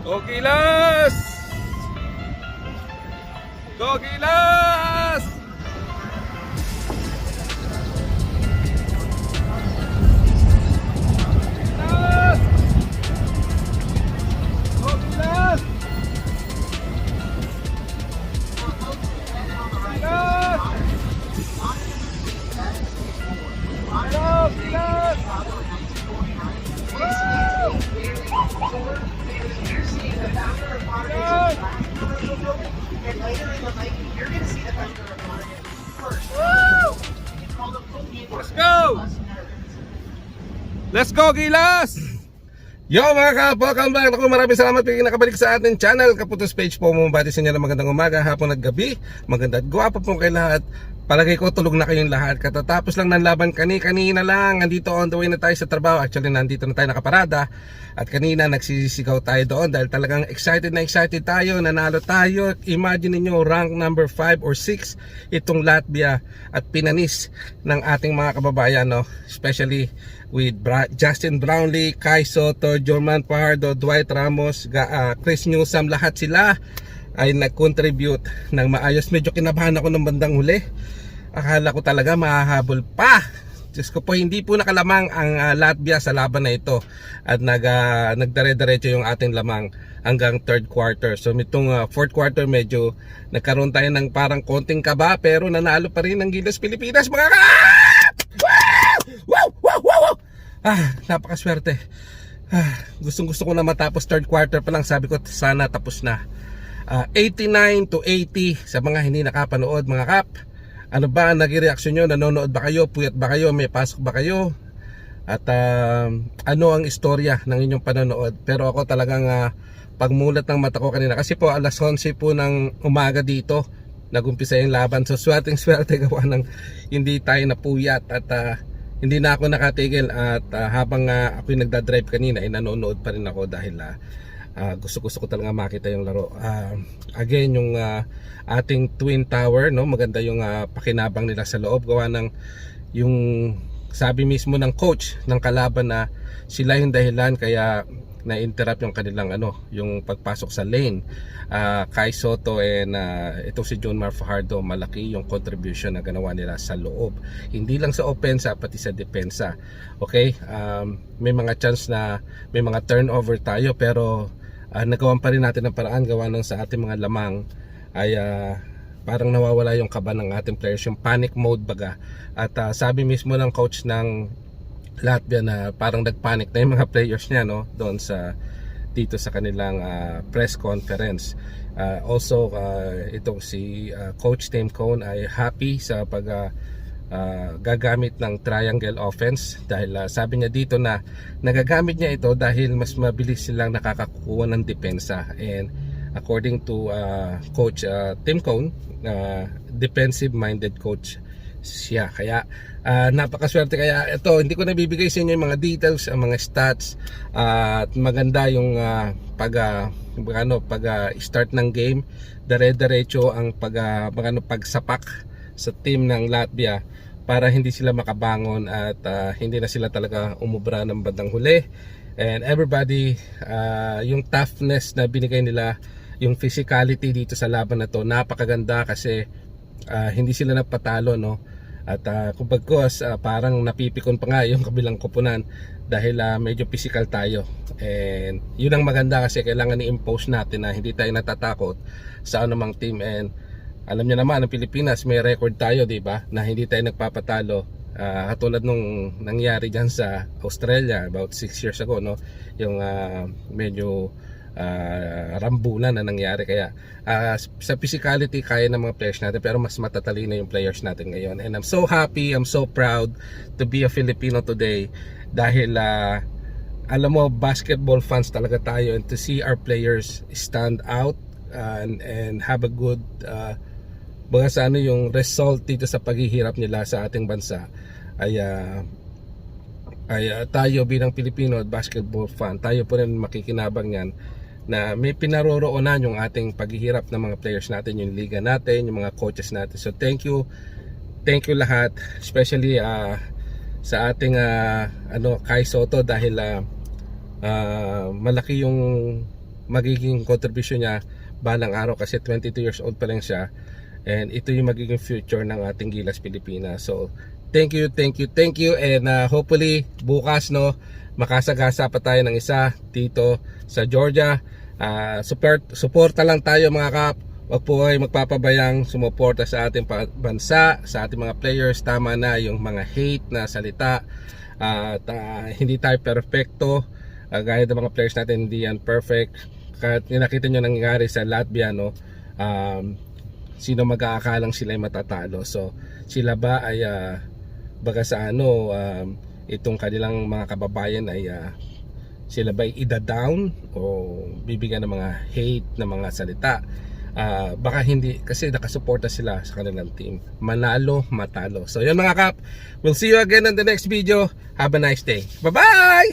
Go Gilas! Go Gilas! Gilas! Go Gilas! Gilas! Hello, Gilas! And later in the night, you're going to see the founder of Oregon first. Woo! It's called the Podium. Let's go! Let's go, Gilas! Yo mga kap, welcome back. Ako, maraming salamat po nakabalik sa ating channel. Kaputos page po, mumabati sa inyo ng magandang umaga, hapon at gabi. Maganda at guwapo po kayo lahat. Palagay ko tulog na kayong lahat. Katatapos lang ng laban kanina lang. Andito on the way na tayo sa trabaho. Actually nandito na tayo nakaparada. At kanina nagsisigaw tayo doon dahil talagang excited na excited tayo. Nanalo tayo. Imagine niyo rank number 5 or 6 itong Latvia at pinanis ng ating mga kababayan, no? Especially with Justin Brownlee, Kai Soto, Jorman Fajardo, Dwight Ramos, Chris Newsome. Lahat sila ay nag-contribute ng maayos. Medyo kinabahan ako ng bandang huli. Akala ko talaga mahahabol pa. Diyos ko po, hindi po nakalamang ang Latvia sa laban na ito. At nagdare-diretso yung ating lamang hanggang third quarter. So itong fourth quarter medyo nagkaroon tayo ng parang konting kaba. Pero nanalo pa rin ng Gilas Pilipinas mga ka! Wow! Wow! Wow! Wow! Napakaswerte. Gustong-gusto ko na matapos third quarter pa lang. Sabi ko sana tapos na. 89-80 sa mga hindi nakapanood mga kap. Ano ba ang naging reaksyon nyo? Nanonood ba kayo? Puyat ba kayo? May pasok ba kayo? At ano ang istorya ng inyong panonood? Pero ako talagang pagmulat ng mata ko kanina. Kasi po alas 11 po ng umaga dito nagumpisa yung laban. So swerte gawa ng hindi tayo napuyat. At hindi na ako nakatigil. At habang ako'y nagdadrive kanina ay nanonood pa rin ako dahil gusto ko talaga makita yung laro. Again yung ating Twin Tower, no, maganda yung pakinabang nila sa loob, gawa ng yung sabi mismo ng coach ng kalaban na sila yung dahilan kaya na-interrupt yung kanilang yung pagpasok sa lane. Kai Soto and ito si John Mar Fajardo, malaki yung contribution na ginawa nila sa loob, hindi lang sa opensa pati sa depensa. Okay, may mga chance na may mga turnover tayo pero nagawan pa rin natin ng paraan, gawa ng sa ating mga lamang ay parang nawawala yung kaba ng ating players, yung panic mode baga. At sabi mismo ng coach ng Latvia na parang nagpanic na yung mga players niya, no, doon sa dito sa kanilang press conference. Also itong si Coach Tim Cone ay happy sa gagamit ng triangle offense dahil sabi niya dito na nagagamit niya ito dahil mas mabilis silang nakakakuha ng depensa. And according to Coach Tim Cone, defensive minded coach siya, kaya napakaswerte. Kaya ito, hindi ko nabibigay sa inyo yung mga details, ang mga stats, at maganda yung pag start ng game, dire-diretso ang pagsapak sa team ng Latvia para hindi sila makabangon at hindi na sila talaga umubra ng bandang huli. And everybody, yung toughness na binigay nila, yung physicality dito sa laban na to, napakaganda kasi hindi sila nagpatalo, no? At kumbaga parang napipikon pa nga yung kabilang koponan dahil medyo physical tayo. And yun ang maganda kasi kailangan i-impose natin na hindi tayo natatakot sa anumang team. And alam niyo naman, ang Pilipinas may record tayo, di ba, na hindi tayo nagpapatalo. Katulad nung nangyari dyan sa Australia about 6 years ago, no? Yung medyo rambulan na nangyari. Kaya sa physicality kaya ng mga players natin, pero mas matatalino yung players natin ngayon. And I'm so happy, I'm so proud to be a Filipino today dahil alam mo, basketball fans talaga tayo, and to see our players stand out and have a good baga sa yung result dito sa paghihirap nila sa ating bansa ay tayo bilang Pilipino at basketball fan, tayo po rin makikinabang yan na may pinaroroonan yung ating paghihirap ng mga players natin, yung liga natin, yung mga coaches natin. So thank you lahat, especially sa ating Kai Soto dahil malaki yung magiging contribution niya balang araw kasi 22 years old pa lang siya, and ito yung magiging future ng ating Gilas Pilipinas. So thank you and hopefully bukas no makasagasa pa tayo ng isa dito sa Georgia. Suporta lang tayo mga kap. Wag po kayo magpapabayang sumuporta sa ating bansa, sa ating mga players. Tama na yung mga hate na salita. Hindi tayo perfecto. Gaya ng mga players natin, hindi yan perfect. Kahit nakita nyo nangyari sa Latvia, no, sino mag-aakalang sila ay matatalo. So sila ba ay baga sa itong kanilang mga kababayan ay sila ba ida-down o bibigyan ng mga hate na mga salita? Baka hindi, kasi nakasuporta sila sa kanilang team. Manalo, matalo. So yun mga kap, we'll see you again in the next video. Have a nice day. Bye bye.